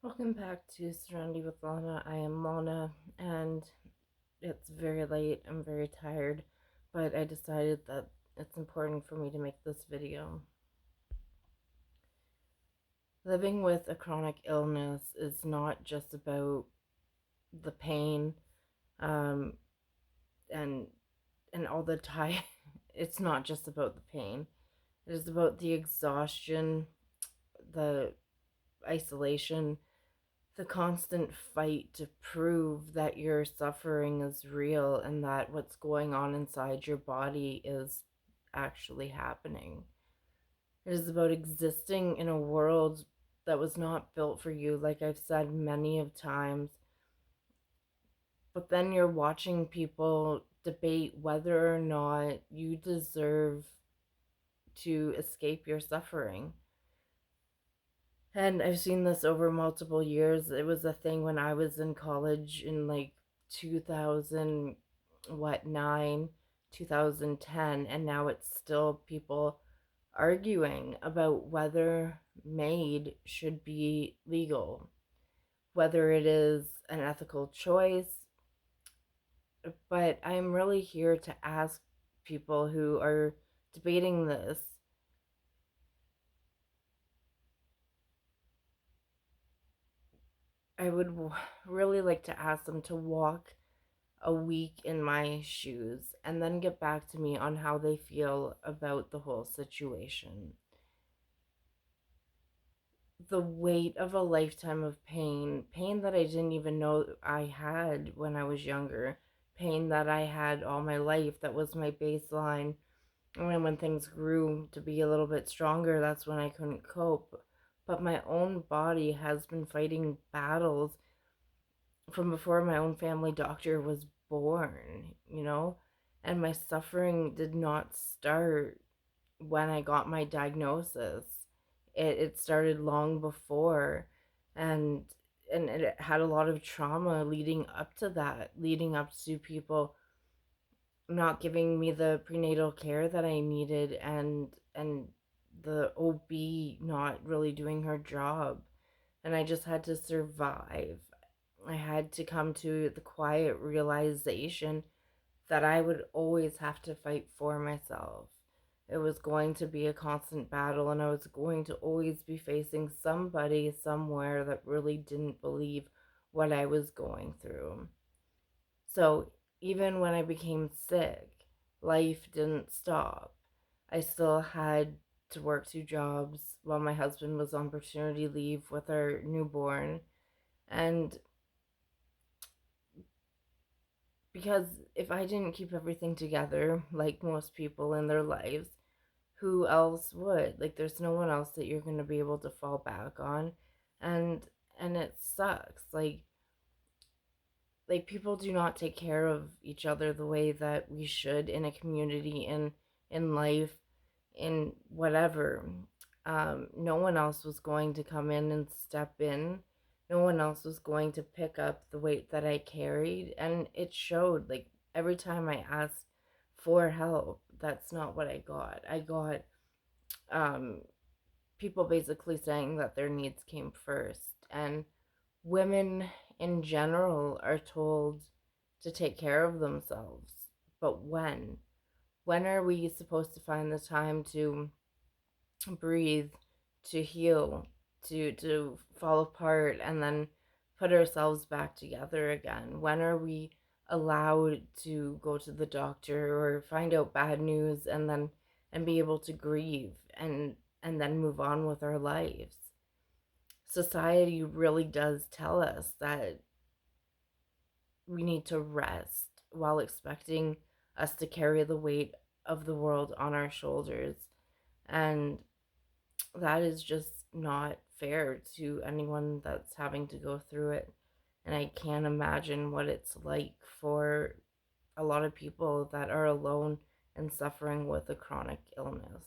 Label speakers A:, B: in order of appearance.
A: Welcome back to Serenity with Lawna. I am Lawna, and it's very late. I'm very tired, but I decided that it's important for me to make this video. Living with a chronic illness is not just about the pain, um, and all the time. It's not just about the pain. It is about the exhaustion, the isolation, the constant fight to prove that your suffering is real and that what's going on inside your body is actually happening. It is about existing in a world that was not built for you, like I've said many of times. But then you're watching people debate whether or not you deserve to escape your suffering. And I've seen this over multiple years. It was a thing when I was in college in like 2000, what, 9, 2010, and now it's still people arguing about whether MAiD should be legal, whether it is an ethical choice. But I'm really here to ask people who are debating this. I would really like to ask them to walk a week in my shoes and then get back to me on how they feel about the whole situation. The weight of a lifetime of pain that I didn't even know I had when I was younger, pain that I had all my life, that was my baseline. And then when things grew to be a little bit stronger, that's when I couldn't cope. But my own body has been fighting battles from before my own family doctor was born. And my suffering did not start when I got my diagnosis. It started long before, and it had a lot of trauma leading up to that, leading up to people not giving me the prenatal care that I needed, and the OB not really doing her job, and I just had to survive. I had to come to the quiet realization that I would always have to fight for myself. It was going to be a constant battle, and I was going to always be facing somebody somewhere that really didn't believe what I was going through. So even when I became sick, life didn't stop. I still had to work 2 jobs while my husband was on paternity leave with our newborn. And because if I didn't keep everything together, like most people in their lives, who else would? Like, there's no one else that you're going to be able to fall back on. And it sucks. Like people do not take care of each other the way that we should in a community, in life, in whatever. No one else was going to come in and step in. No one else was going to pick up the weight that I carried, and it showed. Like every time I asked for help, that's not what I got. I got um people basically saying that their needs came first, and women in general are told to take care of themselves. But when are we supposed to find the time to breathe, to heal, to fall apart and then put ourselves back together again? When are we allowed to go to the doctor or find out bad news and be able to grieve and then move on with our lives? Society really does tell us that we need to rest while expecting us to carry the weight of the world on our shoulders. And that is just not fair to anyone that's having to go through it. And I can't imagine what it's like for a lot of people that are alone and suffering with a chronic illness.